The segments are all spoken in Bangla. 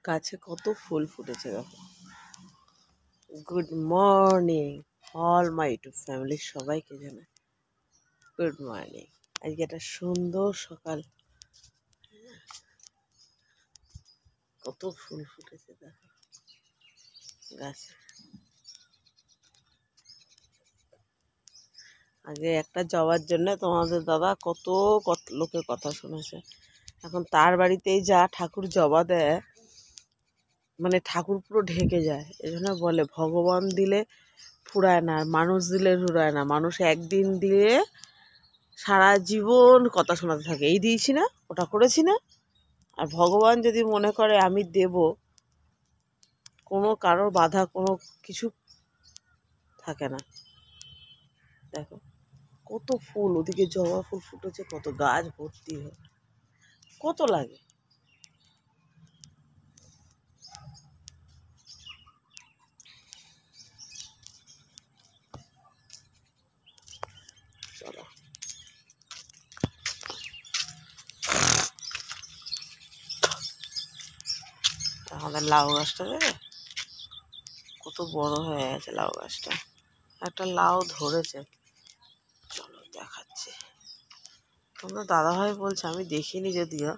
গাছে কত ফুল ফুটেছে দেখো। Good morning all my YouTube ফ্যামিলির সবাইকে জানাই গুড মর্নিং। আজকে একটা সুন্দর সকাল, কত ফুল ফুটেছে দেখো গাছে। আগে একটা জবার জন্য তোমাদের দাদা কত কত লোকের কথা শুনেছে। এখন তার বাড়িতেই যা ঠাকুর জবা দেয়, মানে ঠাকুর পুরো ঢেকে যায়। এজন্য বলে ভগবান দিলে ফুরায় না, আর মানুষ দিলে ফুরায় না। মানুষ একদিন দিয়ে সারা জীবন কথা শোনাতে থাকে, এই দিয়েছি না, ওটা করেছি না। আর ভগবান যদি মনে করে আমি দেব, কোনো কারোর বাধা কোনো কিছু থাকে না। দেখো কত ফুল, ওদিকে জবা ফুল ফুটেছে, কত গাছ ভর্তি হয়, কত লাগে। চলো আমাদের লাউ গাছটা দেবে, কত বড় হয়ে গেছে লাউ গাছটা। একটা লাউ ধরেছে, চলো দেখাচ্ছি। তোমরা দাদাভাই বলছে, আমি দেখিনি যদিও।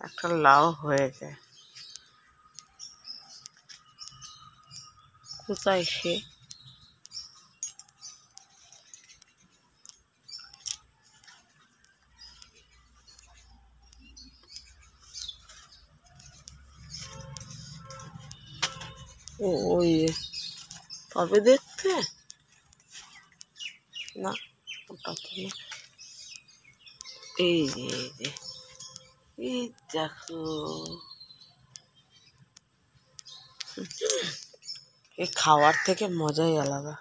একটা লাউ হয়েছে, কোথায় সে? ও ওই তবে দেখতে না, ওটা তো না। এই যে এই যে এই দেখো, এই খাওয়ার থেকে মজাই আলাদা।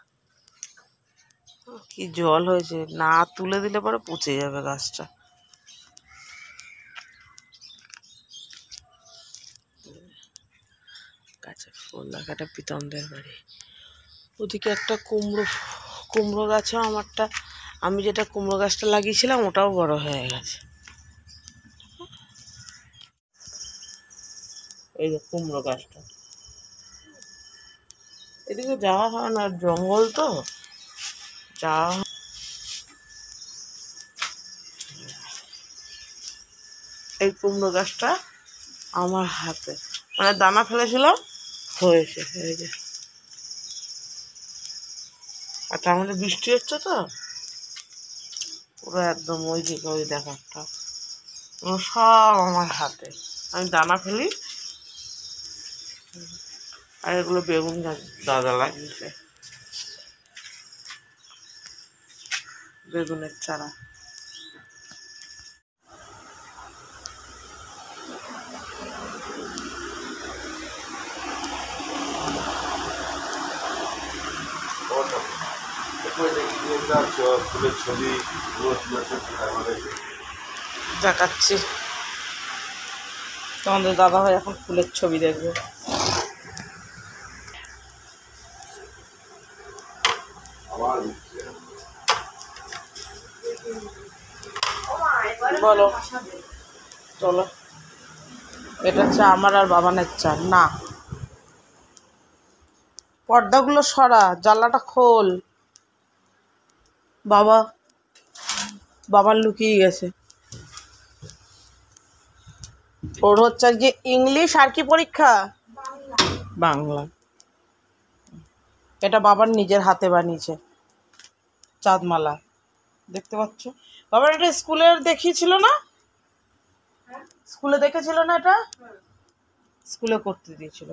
কি জল হয়েছে, না তুলে দিলে পরে পচে যাবে গাছটা। গাছে ফুল লাগাটা পিতমদের বাড়ি। ওদিকে একটা কুমড়ো গাছও আমারটা, আমি যেটা কুমড়ো গাছটা লাগিয়েছিলাম ওটাও বড় হয়ে গেছে। এই যে কুমড়ো গাছটা, এদিকে যাওয়া হয় না, জঙ্গল তো যাওয়া। এই কুমড়ো গাছটা আমার হাতে, মানে দানা ফেলেছিলাম, হয়েছে এই যে। আর তার মধ্যে বৃষ্টি হচ্ছে তো পুরো একদম ওই দিকে, ওই দেখাটা সব আমার হাতে। আমি দানা ফেলি। আর এগুলো বেগুন গাছ দাদা লাগিয়েছে, বেগুনের চারা। দেখাচ্ছি তোমাদের দাদা ভাই এখন ফুলের ছবি দেখবে। বলো, চলো। এটা হচ্ছে আমার আর বাবানের চা। না, পর্দাগুলো সরা, জানলাটা খোল। বাবার লুকিয়ে গেছে। ওর হচ্ছে যে ইংলিশ আর কি পরীক্ষা? বাংলা। এটা বাবার নিজের হাতে বানিয়েছে চাঁদমালা, দেখতে পাচ্ছ? বাবার এটা স্কুলে দেখিয়েছিল না, স্কুলে দেখেছিল না, এটা স্কুলে করতে দিয়েছিল।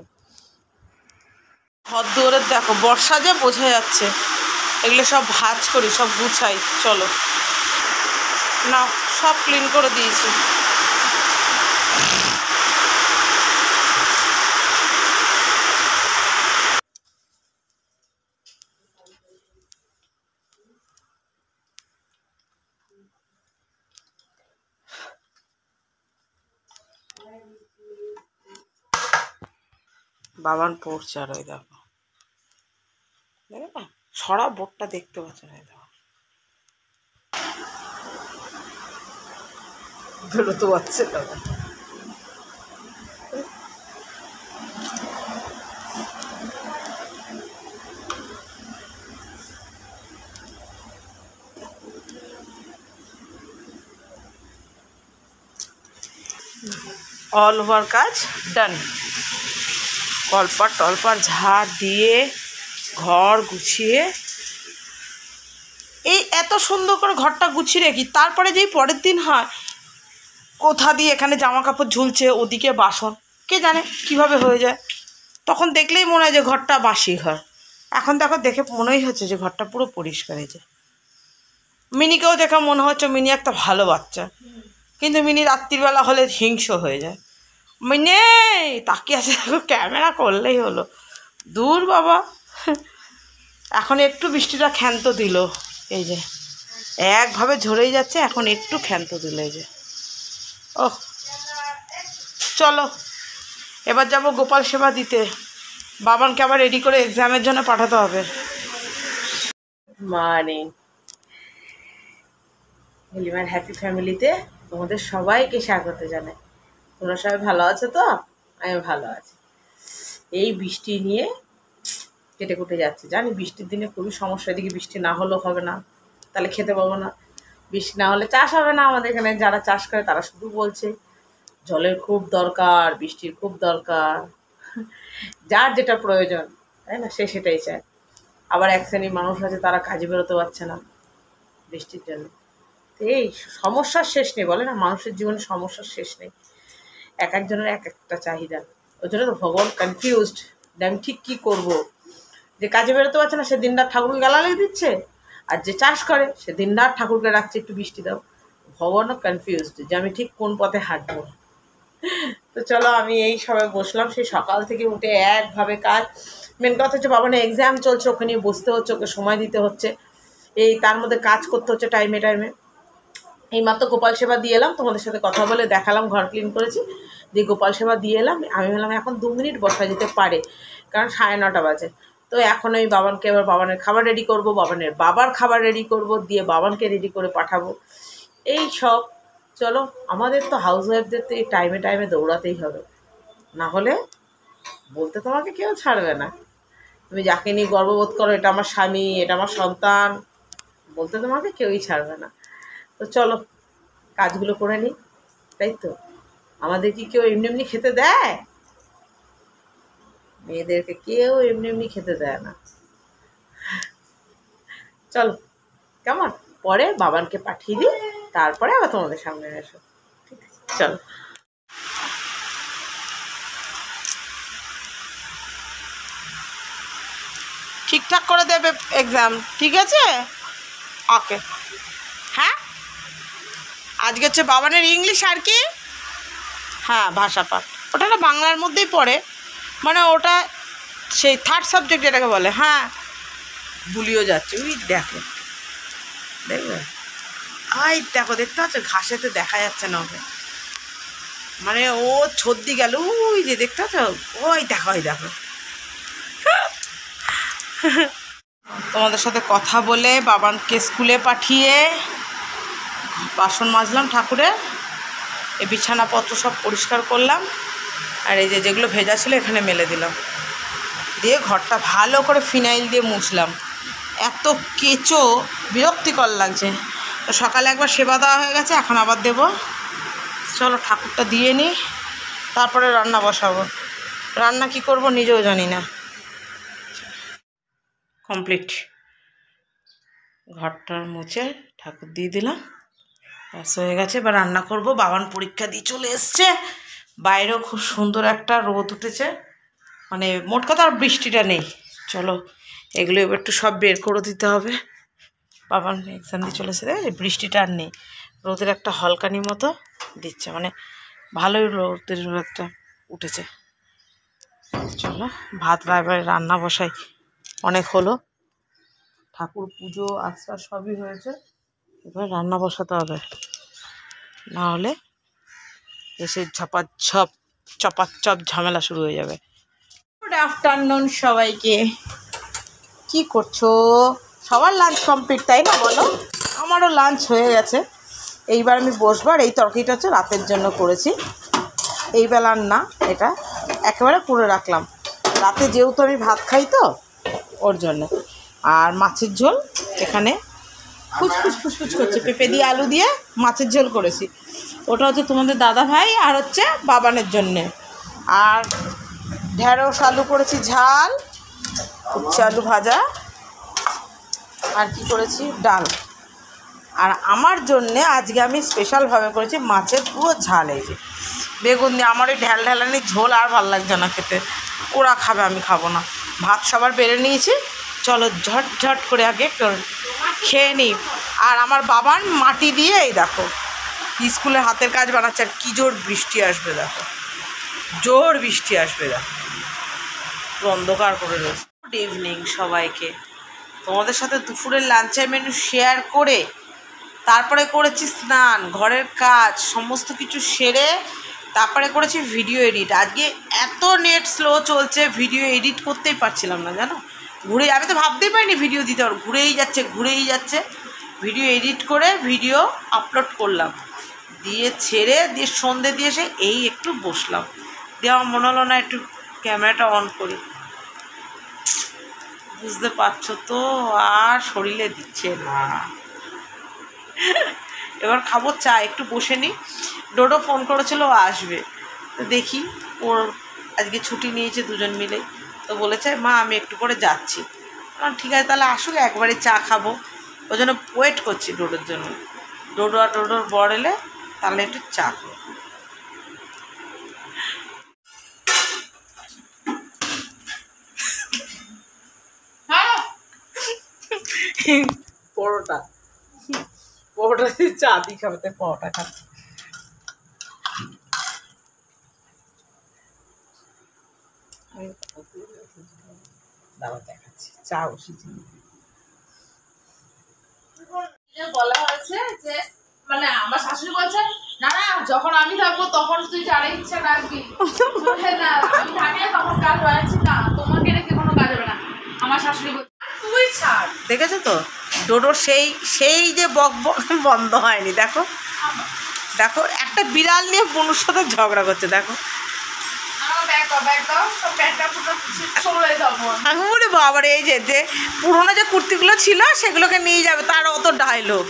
ঘর দুয়ারের দেখো, বর্ষা যে বোঝা যাচ্ছে। এগুলো সব ভাঁজ করি, সব গুছাই। চলো না, সব ক্লিন করে দিয়েছি। বাবান পড়ছে, আর ওই দেখো, দেখো না, সরা বোর্ডটা দেখতে পাচ্ছ না, দেখো। বেরোতে পারছে না। অল ওভার কাজ ডান। কলপার টলপার ঝাড় দিয়ে ঘর গুছিয়ে এই এত সুন্দর করে ঘরটা গুছিয়ে রেখি, তারপরে যেই পরের দিন হয় কোথা দিয়ে এখানে জামা কাপড় ঝুলছে, ওদিকে বাসন, কে জানে কিভাবে হয়ে যায়। তখন দেখলেই মনে হয় যে ঘরটা বাসি ঘর। এখন দেখো দেখে মনেই হচ্ছে যে ঘরটা পুরো পরিষ্কার হয়েছে। মিনিকেও দেখে মনে হচ্ছে মিনি একটা ভালো বাচ্চা, কিন্তু মিনি রাত্রিবেলা হলে হিংস্র হয়ে যায়। মিনি তাকিয়ে আছে, দেখো ক্যামেরা করলেই হলো। দূর বাবা। এখন একটু বৃষ্টিটা ক্ষান্ত দিল, এই যে একভাবে ঝরেই যাচ্ছে, এখন একটু ক্ষান্ত দিল এই যে। ও চলো এবার যাব গোপাল সেবা দিতে। বাবানকে আবার রেডি করে এক্সামের জন্য পাঠাতে হবে। মর্নিং, হিলিমার হ্যাপি ফ্যামিলিতে তোমাদের সবাইকে স্বাগত জানাই। তোমরা সবাই ভালো আছো তো? আমি ভালো আছি। এই বৃষ্টি নিয়ে কেটে কুটে যাচ্ছে, জানি বৃষ্টির দিনে খুবই সমস্যা। এদিকে বৃষ্টি না হলেও হবে না, তাহলে খেতে পাবো না। বৃষ্টি না হলে চাষ হবে না। আমাদের এখানে যারা চাষ করে তারা শুধু বলছে জলের খুব দরকার, বৃষ্টির খুব দরকার। যার যেটা প্রয়োজন, তাই না, সে সেটাই চায়। আবার এক শ্রেণীর মানুষ আছে তারা কাজে বেরোতে পারছে না বৃষ্টির জন্য। তো এই সমস্যার শেষ নেই, বলে না, মানুষের জীবনে সমস্যার শেষ নেই। এক একজনের এক একটা চাহিদা। ওই জন্য তো ভগবান কনফিউজড যে আমি ঠিক কী করবো। যে কাজে বেরোতে পারছে না সে দিনরাত ঠাকুরকে গালাগালি দিচ্ছে, আর যে চাষ করে সে দিনরাত ঠাকুরকে রাখছে একটু বৃষ্টি দাও। ভগবানও কনফিউজড যে আমি ঠিক কোন পথে হাঁটবো। তো চলো আমি এই সবাই বসলাম, সেই সকাল থেকে উঠে একভাবে কাজ। মেন কথা হচ্ছে বাবা না এক্সাম চলছে, ওকে নিয়ে বসতে হচ্ছে, ওকে সময় দিতে হচ্ছে, এই তার মধ্যে কাজ করতে হচ্ছে টাইমে টাইমে। এইমাত্র গোপাল সেবা দিয়ে এলাম, তোমাদের সাথে কথা বলে দেখালাম, ঘর ক্লিন করেছি, দিয়ে গোপাল সেবা দিয়ে এলাম। আমি বললাম এখন 2 মিনিট বসা যেতে পারে, কারণ 9:30 বাজে। তো এখন আমি বাবানকে এবার বাবানের খাবার রেডি করব, বাবানের বাবার খাবার রেডি করব, দিয়ে বাবানকে রেডি করে পাঠাবো। এই সব চলো, আমাদের তো হাউস ওয়াইফদের তো এই টাইমে টাইমে দৌড়াতেই হবে, না হলে বলতে তোমাকে কেউ ছাড়বে না। তুমি যাকে নিয়ে গর্ববোধ করো এটা আমার স্বামী, এটা আমার সন্তান, বলতে তোমাকে কেউই ছাড়বে না। তো চলো কাজগুলো করে নিই, তাই তো। আমাদের কি কেউ এমনি এমনি খেতে দেয়? মেয়েদেরকে কেউ এমনি এমনি খেতে দেয় না। চলো কেমন, পরে বাবানকে পাঠিয়ে দিই, তারপরে আবার তোমাদের সামনে এসো, ঠিক আছে? চলো। ঠিকঠাক করে দেবে এক্সাম, ঠিক আছে? ওকে। হ্যাঁ আজকে হচ্ছে বাবানের ইংলিশ আর কি, হ্যাঁ ভাষা পাঠ। ওটা না বাংলার মধ্যেই পড়ে, মানে ওটা সেই 3rd সাবজেক্ট এটাকে বলে। হ্যাঁ ভুলিও যাচ্ছে, ওই দেখো, দেখবে আই দেখো, দেখতে পাচ্ছ ঘাসেতে দেখা যাচ্ছে না ওকে, মানে ও ছদ্দি গেল, ওই যে দেখতে পাচ্ছ, ওই দেখো ওই দেখো। তোমাদের সাথে কথা বলে বাবানকে স্কুলে পাঠিয়ে বাসন মাজলাম ঠাকুরের, এই বিছানাপত্র সব পরিষ্কার করলাম, আর এই যে যেগুলো ভেজা ছিল এখানে মেলে দিলাম, দিয়ে ঘরটা ভালো করে ফিনাইল দিয়ে মুছলাম। এত কেঁচো বিরক্তিকর লাগছে। তো সকালে একবার সেবা দেওয়া হয়ে গেছে, এখন আবার দেব। চলো ঠাকুরটা দিয়ে নিই, তারপরে রান্না বসাবো। রান্না কি করব নিজেও জানি না। কমপ্লিট, ঘরটার মুছে ঠাকুর দিয়ে দিলাম, ব্যাস হয়ে গেছে। এবার রান্না করব। বাবান পরীক্ষা দিয়ে চলে এসছে, বাইরেও খুব সুন্দর একটা রোদ উঠেছে, মানে মোট কথা আর বৃষ্টিটা নেই। চলো এগুলো এবার একটু সব বের করে দিতে হবে। বাবান এক্সাম দিয়ে চলে এসে বৃষ্টিটা আর নেই, রোদের একটা হলকানি মতো দিচ্ছে, মানে ভালোই রোদের একটা উঠেছে। চলো ভাত এবার রান্না বসাই, অনেক হলো, ঠাকুর পুজো আচার সবই হয়েছে, এবার রান্না বসাতে হবে, না হলে এসে ঝপাঝপ চপাচপ ঝামেলা শুরু হয়ে যাবে। গুড আফটারনুন সবাইকে, কি করছো? সবার লাঞ্চ কমপ্লিট তাই না বলো? আমারও লাঞ্চ হয়ে গেছে, এইবার আমি বসবার, এই তরকারিটা হচ্ছে রাতের জন্য করেছি, এই বেলার না, এটা একেবারে করে রাখলাম, রাতে যেহেতু আমি ভাত খাই তো ওর জন্য। আর মাছের ঝোল এখানে ফুচফুচ করছে, পেঁপে দিয়ে আলু দিয়ে মাছের ঝোল করেছি, ওটা হচ্ছে তোমাদের দাদা ভাই আর হচ্ছে বাবানের জন্যে। আর ঢেঁড়স আলু করেছি ঝাল, উচ্ছে আলু ভাজা, আর কি করেছি ডাল। আর আমার জন্যে আজকে আমি স্পেশালভাবে করেছি মাছের পুরো ঝাল, এই যে বেগুন দিয়ে। আমার ওই ঢালানি ঝোল আর ভালো লাগছে না খেতে, ওরা খাবে আমি খাবো না। ভাত সবার বেড়ে নিয়েছি, চলো ঝট করে আগে খেয়ে নিই। আর আমার বাবার মাটি দিয়ে এই দেখো স্কুলে হাতের কাজ বানাচ্ছে, আর কী জোর বৃষ্টি আসবে দেখো, জোর বৃষ্টি আসবে দেখো, অন্ধকার করে রয়েছে। গুড ইভিনিং সবাইকে। তোমাদের সাথে দুপুরের লাঞ্চের মেনু শেয়ার করে তারপরে করেছি স্নান, ঘরের কাজ সমস্ত কিছু সেরে তারপরে করেছি ভিডিও এডিট। আজকে এত নেট স্লো চলছে, ভিডিও এডিট করতেই পারছিলাম না জানো, আমি তো ভাবতেই পারিনি ভিডিও দিতে পারবো, ঘুরেই যাচ্ছে। ভিডিও এডিট করে ভিডিও আপলোড করলাম, দিয়ে ছেড়ে দিয়ে সন্ধে দিয়ে এসে এই একটু বসলাম, দিয়ে আমার মনে হলো না একটু ক্যামেরাটা অন করি, বুঝতে পারছো তো, আর শরীরে দিচ্ছে না। এবার খাবো চা, একটু বসে নিই। ডোডো ফোন করেছিল ও আসবে, তো দেখি, ওর আজকে ছুটি নিয়েছে দুজন মিলে, তো বলেছে মা আমি একটু পরে যাচ্ছি। ঠিক আছে তাহলে আসলে একবারে চা খাবো, ওই জন্য ওয়েট করছি ডোডোর জন্য। ডোডো আর ডোডোর বর এলে তাহলে একটু চা খাবো। পরোটা দিয়ে চা দিয়ে খাবে, তাই পরোটা খাচ্ছে। দাঁড়া দেখাচ্ছি, চা বসেছি। বলা হয়েছে যে মানে আমার শাশুড়ি বলছে না না যখন আমি থাকবো তখন তুই যারা ইচ্ছা রাখবি, না আমি থাকলে তখন কাজ হয়েছে না, তোমাকে রেখে কোনো কাজ হবে না। আমার শাশুড়ি বলছে তুই ছাড়। দেখেছো তো ডোডোর সেই যে বক বন্ধ হয়নি, দেখো একটা বিড়াল নিয়ে বনুর সাথে ঝগড়া করছে, দেখো। আমি বাবার এই যে পুরোনো যে কুর্তিগুলো ছিল সেগুলোকে নিয়ে যাবে, তার অত ডায়লগ।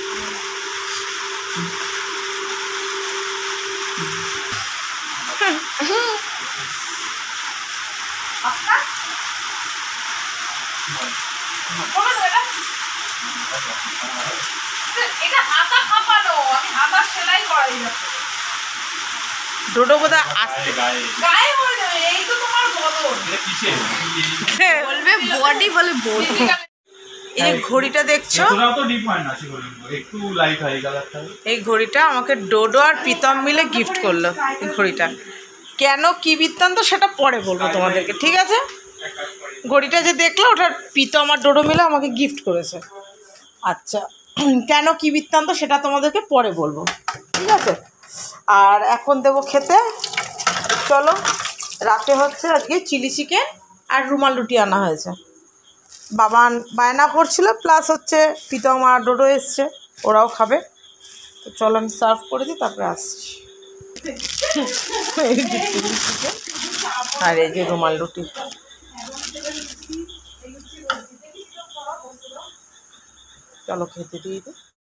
ডোডো বোধহয় আসতে বডি বলে বডি। এই যে ঘড়িটা দেখছো, এই ঘড়িটা আমাকে ডোডো আর প্রীতম মিলে গিফট করলো। এই ঘড়িটা কেন কি বৃত্তান্ত সেটা পরে বলবো তোমাদেরকে, ঠিক আছে? ঘড়িটা যে দেখলো ওটা প্রীতম আর ডোডো মিলে আমাকে গিফট করেছে। আচ্ছা কেন কি বৃত্তান্ত সেটা তোমাদেরকে পরে বলবো, ঠিক আছে? আর এখন দেবো খেতে, চলো। রাতে হচ্ছে আজকে চিলি চিকেন আর রুমাল রুটি আনা হয়েছে, বাবান বায়না করছিল, প্লাস হচ্ছে প্রীতম আর ডোডো এসছে, ওরাও খাবে। তো চলো আমি সার্ভ করে দিই, তারপরে আসছি। আর এই যে রুমাল রুটি, চলো খেতে দিয়ে দিই।